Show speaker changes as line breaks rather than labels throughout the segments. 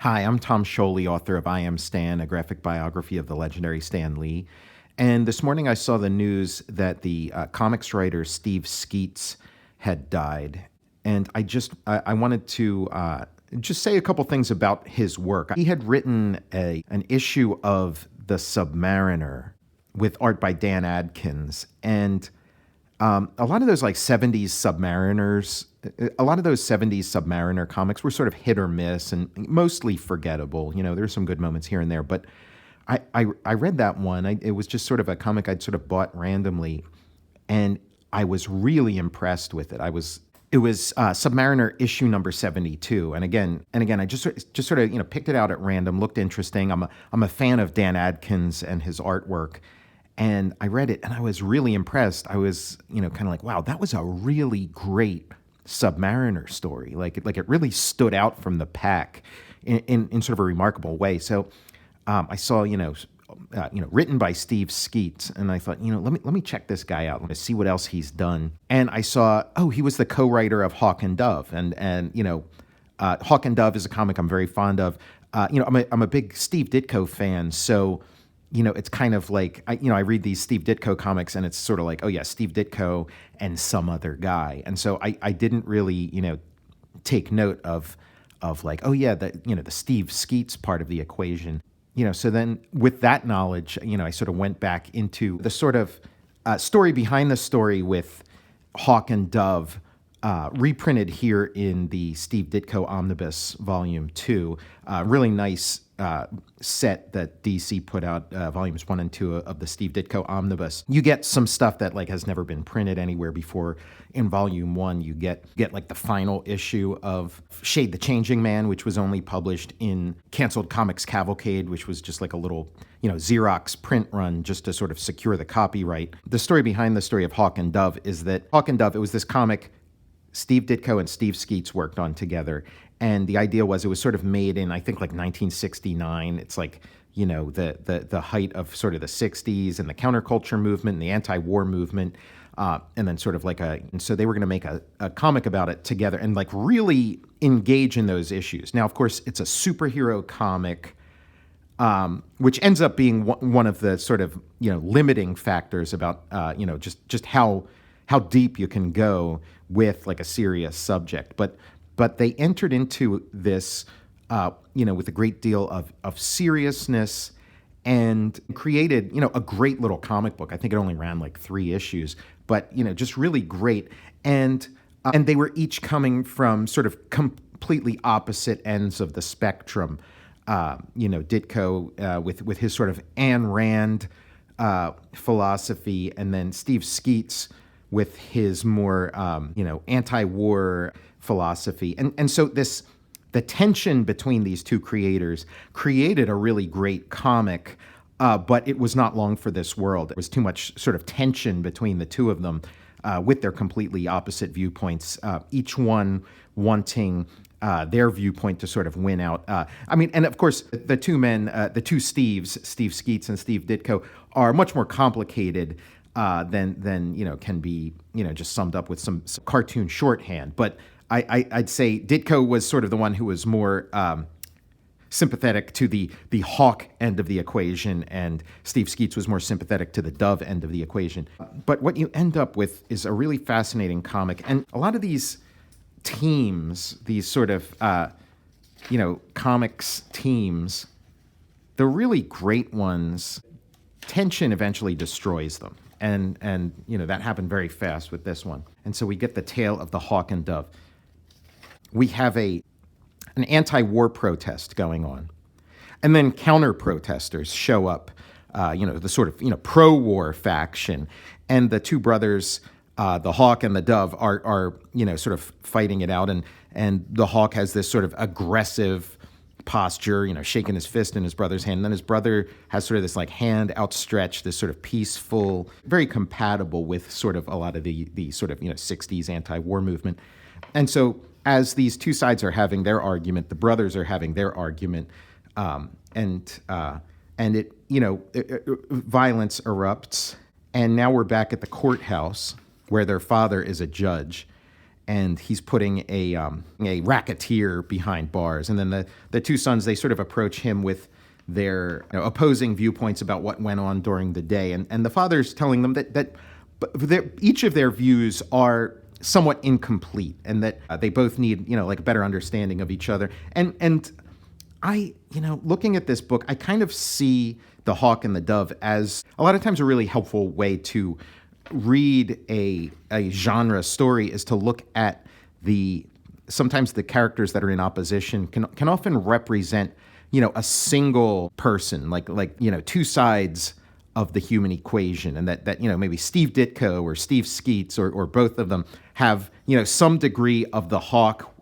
Hi, I'm Tom Scioli, author of I Am Stan, a graphic biography of the legendary Stan Lee. And this morning I saw the news that the comics writer Steve Skeates had died. And I wanted to just say a couple things about his work. He had written an issue of The Submariner with art by Dan Adkins. And a lot of those like 70s Submariners, a lot of those 70s Submariner comics were sort of hit or miss and mostly forgettable. You know, there's some good moments here and there, but I read that one. It was just sort of a comic I'd sort of bought randomly, and I was really impressed with it. It was Submariner issue number 72, and again, I just sort of picked it out at random. Looked interesting. I'm a fan of Dan Adkins and his artwork. And I read it, and I was really impressed. I was, kind of like, wow, that was a really great Submariner story. Like it really stood out from the pack in sort of a remarkable way. So I saw, written by Steve Skeates, and I thought, let me check this guy out. Let me see what else he's done. And I saw, he was the co-writer of Hawk and Dove, and Hawk and Dove is a comic I'm very fond of. I'm a big Steve Ditko fan, so. It's kind of like, I read these Steve Ditko comics and it's sort of like, oh yeah, Steve Ditko and some other guy. And so I didn't really, take note of like, oh yeah, the Steve Skeates part of the equation. So then with that knowledge, I sort of went back into the sort of story behind the story with Hawk and Dove, reprinted here in the Steve Ditko Omnibus Volume 2. Really nice set that DC put out, volumes 1 and 2 of the Steve Ditko Omnibus. You get some stuff that like has never been printed anywhere before. In Volume 1, you get like the final issue of Shade the Changing Man, which was only published in Canceled Comics Cavalcade, which was just like a little, Xerox print run just to sort of secure the copyright. The story behind the story of Hawk and Dove is that Hawk and Dove, it was this comic Steve Ditko and Steve Skeates worked on together. And the idea was it was sort of made in, I think, like 1969. It's like, the height of sort of the 60s and the counterculture movement and the anti-war movement. And then sort of like and so they were going to make a comic about it together and like really engage in those issues. Now, of course, it's a superhero comic, which ends up being one of the sort of, limiting factors about, just how deep you can go with like a serious subject. But they entered into this, with a great deal of seriousness and created, a great little comic book. I think it only ran like 3 issues, but, just really great. And they were each coming from sort of completely opposite ends of the spectrum. Ditko with his sort of Ayn Rand philosophy, and then Steve Skeates with his more, anti-war philosophy. And so the tension between these two creators created a really great comic, but it was not long for this world. There was too much sort of tension between the two of them with their completely opposite viewpoints, each one wanting their viewpoint to sort of win out. And of course, the two men, the two Steves, Steve Skeates and Steve Ditko, are much more complicated than can be just summed up with some cartoon shorthand. But I'd say Ditko was sort of the one who was more sympathetic to the Hawk end of the equation, and Steve Skeates was more sympathetic to the Dove end of the equation. But what you end up with is a really fascinating comic, and a lot of these teams, these sort of comics teams, the really great ones, tension eventually destroys them. And that happened very fast with this one. And so we get the tale of the Hawk and Dove. We have an anti-war protest going on. And then counter-protesters show up, the sort of, pro-war faction. And the two brothers, the Hawk and the Dove, are sort of fighting it out. And the Hawk has this sort of aggressive posture, shaking his fist in his brother's hand. And then his brother has sort of this like hand outstretched, this sort of peaceful, very compatible with sort of a lot of the sort of, 60s anti-war movement. And so as these two sides are having their argument, the brothers are having their argument, and it, violence erupts. And now we're back at the courthouse where their father is a judge. and he's putting a racketeer behind bars. And then the two sons, they sort of approach him with their opposing viewpoints about what went on during the day. And the father's telling them that each of their views are somewhat incomplete, and that they both need, like a better understanding of each other. And I, looking at this book, I kind of see The Hawk and the Dove as a lot of times a really helpful way to read a genre story, is to look at sometimes the characters that are in opposition can often represent, a single person, like two sides of the human equation, and that maybe Steve Ditko or Steve Skeates or both of them have, some degree of the hawk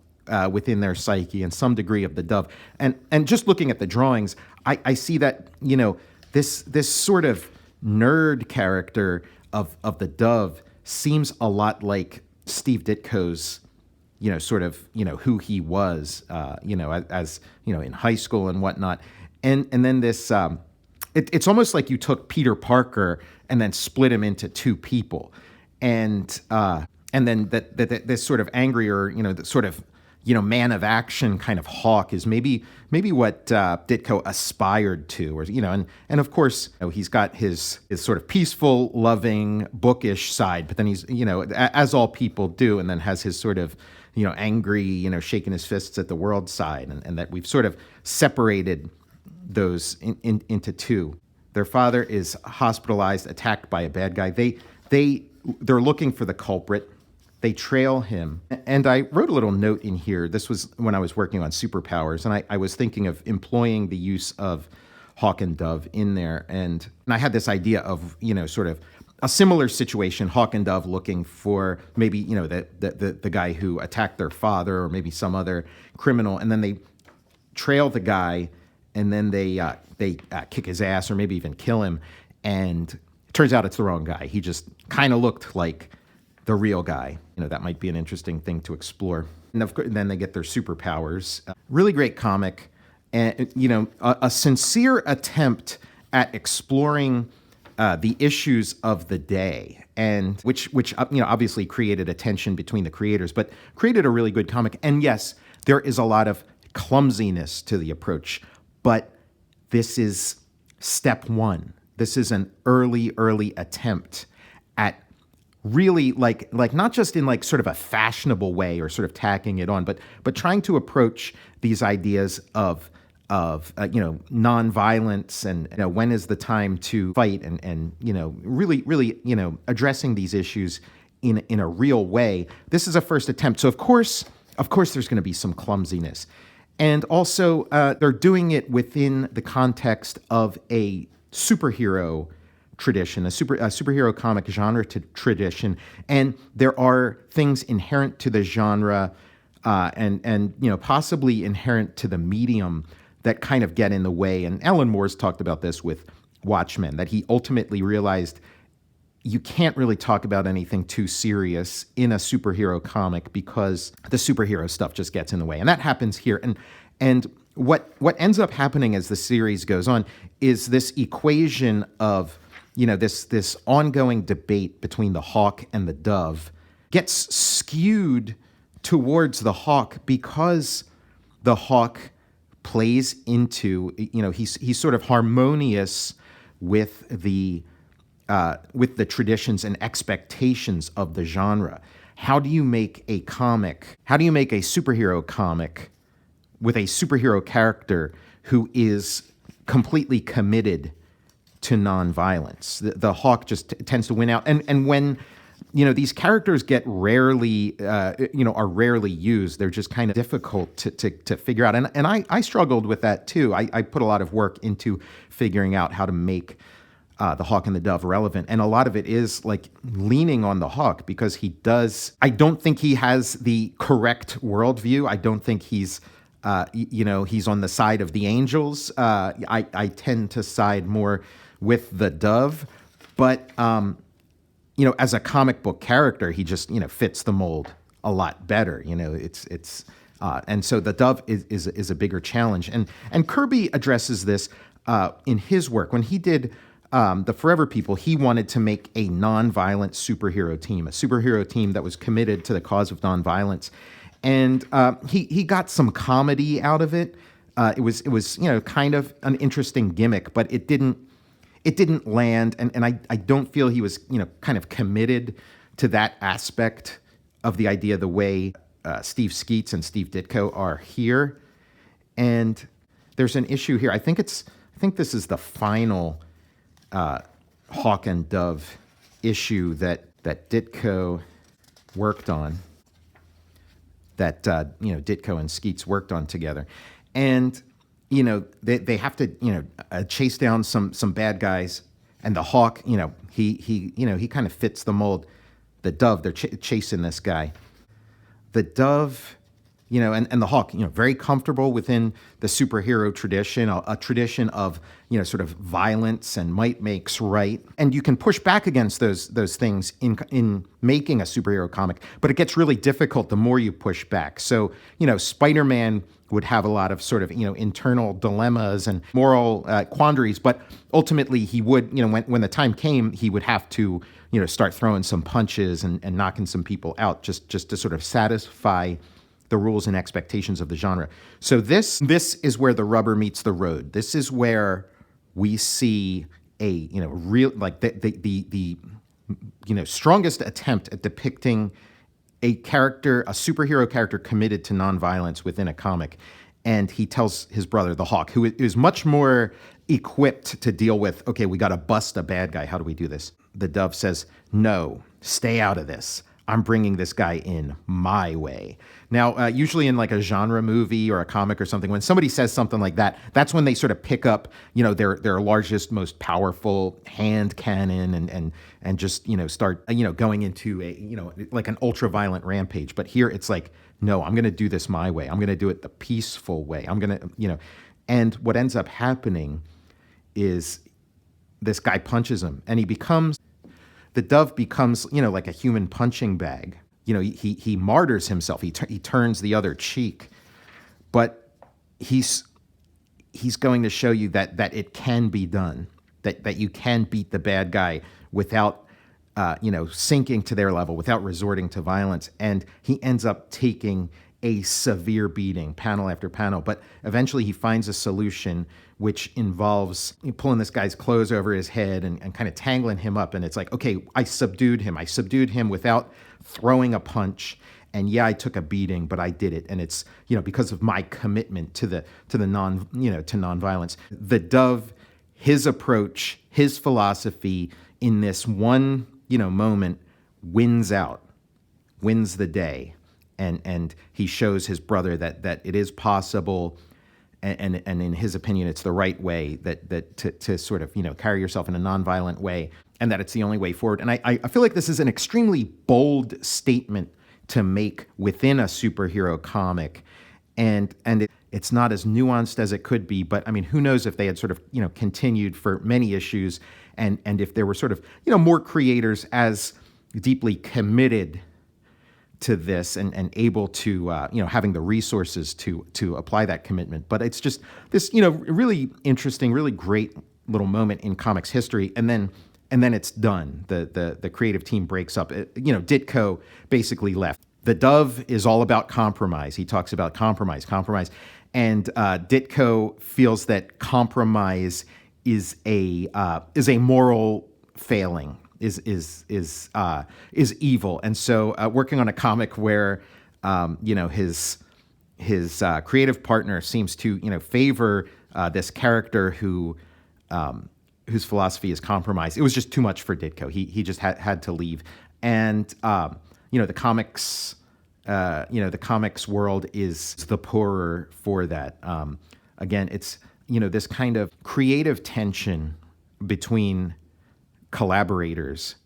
within their psyche and some degree of the dove. And just looking at the drawings, I see that, this sort of nerd character of the dove seems a lot like Steve Ditko's, sort of, who he was, as in high school and whatnot. And then this, it's almost like you took Peter Parker and then split him into two people. And then this sort of angrier, the sort of, man of action kind of hawk is maybe what Ditko aspired to, or and of course he's got his sort of peaceful, loving, bookish side, but then he's as all people do, and then has his sort of angry, shaking his fists at the world side, and that we've sort of separated those into two. Their father is hospitalized, attacked by a bad guy. They're looking for the culprit. They trail him. And I wrote a little note in here. This was when I was working on superpowers, and I was thinking of employing the use of Hawk and Dove in there. And I had this idea of, sort of a similar situation, Hawk and Dove looking for maybe, the guy who attacked their father, or maybe some other criminal. And then they trail the guy, and then they kick his ass, or maybe even kill him. And it turns out it's the wrong guy. He just kind of looked like the real guy. That might be an interesting thing to explore. And of course, then they get their superpowers. Really great comic, and a sincere attempt at exploring the issues of the day, and which obviously created a tension between the creators, but created a really good comic. And yes, there is a lot of clumsiness to the approach, but this is step one. This is an early attempt at really like not just in like sort of a fashionable way or sort of tacking it on, but trying to approach these ideas of nonviolence and when is the time to fight, and really addressing these issues in a real way. This is a first attempt, so of course there's going to be some clumsiness, and also they're doing it within the context of a superhero tradition, a superhero comic genre tradition, and there are things inherent to the genre, and possibly inherent to the medium that kind of get in the way. And Alan Moore's talked about this with Watchmen, that he ultimately realized you can't really talk about anything too serious in a superhero comic because the superhero stuff just gets in the way, and that happens here. And what ends up happening as the series goes on is this equation of this ongoing debate between the hawk and the dove gets skewed towards the hawk, because the hawk plays into, he's sort of harmonious with the traditions and expectations of the genre. How do you make a superhero comic with a superhero character who is completely committed to nonviolence? The hawk just tends to win out, and when these characters are rarely used, they're just kind of difficult to figure out. And I struggled with that too. I put a lot of work into figuring out how to make the hawk and the dove relevant, and a lot of it is like leaning on the hawk, because I don't think he has the correct worldview. I don't think he's he's on the side of the angels. I tend to side more with the dove, but as a comic book character, he just fits the mold a lot better. And so the dove is a bigger challenge, and Kirby addresses this in his work when he did the Forever People, he wanted to make a nonviolent superhero team, a superhero team that was committed to the cause of nonviolence. And he got some comedy out of it. It was kind of an interesting gimmick, but it didn't land. And I don't feel he was kind of committed to that aspect of the idea the way Steve Skeates and Steve Ditko are here. And there's an issue here. I think this is the final Hawk and Dove issue that Ditko worked on, that Ditko and Skeates worked on together, and they have to chase down some bad guys, and the Hawk he kind of fits the mold. The Dove, they're chasing this guy. The Dove, and the Hawk, very comfortable within the superhero tradition, a tradition of, sort of violence and might makes right. And you can push back against those things in making a superhero comic, but it gets really difficult the more you push back. So, Spider-Man would have a lot of sort of, internal dilemmas and moral quandaries, but ultimately he would, when the time came, he would have to, start throwing some punches and knocking some people out just to sort of satisfy the rules and expectations of the genre. So this is where the rubber meets the road. This is where we see a real, like the strongest attempt at depicting a superhero character committed to nonviolence within a comic. And he tells his brother, the Hawk, who is much more equipped to deal with, okay, we got to bust a bad guy. How do we do this? The Dove says, no, stay out of this. I'm bringing this guy in my way. Now, usually in like a genre movie or a comic or something, when somebody says something like that, that's when they sort of pick up, their largest, most powerful hand cannon and just, start, going into a, like an ultra violent rampage. But here it's like, no, I'm going to do this my way. I'm going to do it the peaceful way. I'm going to, and what ends up happening is this guy punches him, and the Dove becomes, like a human punching bag. He martyrs himself. He turns the other cheek, but he's going to show you that it can be done, that you can beat the bad guy without, sinking to their level, without resorting to violence. And he ends up taking a severe beating, panel after panel. But eventually he finds a solution, which involves pulling this guy's clothes over his head and kind of tangling him up. And it's like, okay, I subdued him without throwing a punch. And yeah, I took a beating, but I did it. And it's, because of my commitment to the nonviolence. The Dove, his approach, his philosophy in this one, moment wins the day. And he shows his brother that it is possible, and in his opinion, it's the right way to sort of carry yourself in a nonviolent way, and that it's the only way forward. And I feel like this is an extremely bold statement to make within a superhero comic, and it's not as nuanced as it could be. But I mean, who knows if they had sort of continued for many issues, and if there were sort of more creators as deeply committed to this and able to having the resources to apply that commitment. But it's just this really interesting, really great little moment in comics history, and then it's done. The creative team breaks up. Ditko basically left. The Dove is all about compromise. He talks about compromise, and Ditko feels that compromise is a moral failing. Is evil, and so working on a comic where his creative partner seems to the this character whose philosophy is compromise. It was just too much for Ditko. He just had to leave, and the comics world is the poorer for that. Again, it's this kind of creative tension between collaborators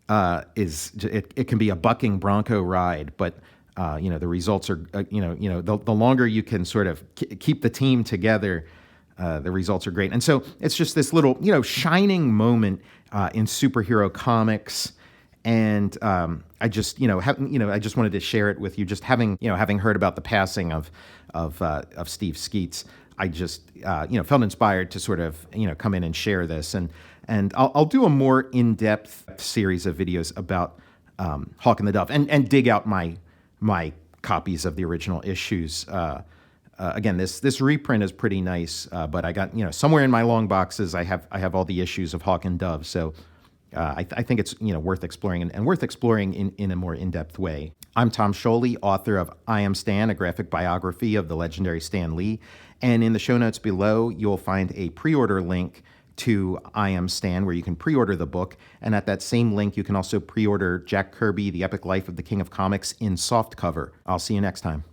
it can be a bucking bronco ride, but the results are the longer you can sort of keep the team together, the results are great. And so it's just this little shining moment in superhero comics. And I just I just wanted to share it with you, just having heard about the passing of Steve Skeates. I just felt inspired to sort of come in and share this, and I'll do a more in-depth series of videos about Hawk and the Dove, and dig out my copies of the original issues. Again, this reprint is pretty nice, but I got somewhere in my long boxes I have all the issues of Hawk and Dove, so I think it's worth exploring, and worth exploring in a more in-depth way. I'm Tom Scioli, author of I Am Stan, a graphic biography of the legendary Stan Lee, and in the show notes below you'll find a pre-order link to I Am Stan, where you can pre-order the book, and at that same link you can also pre-order Jack Kirby, The Epic Life of the King of Comics in softcover. I'll see you next time.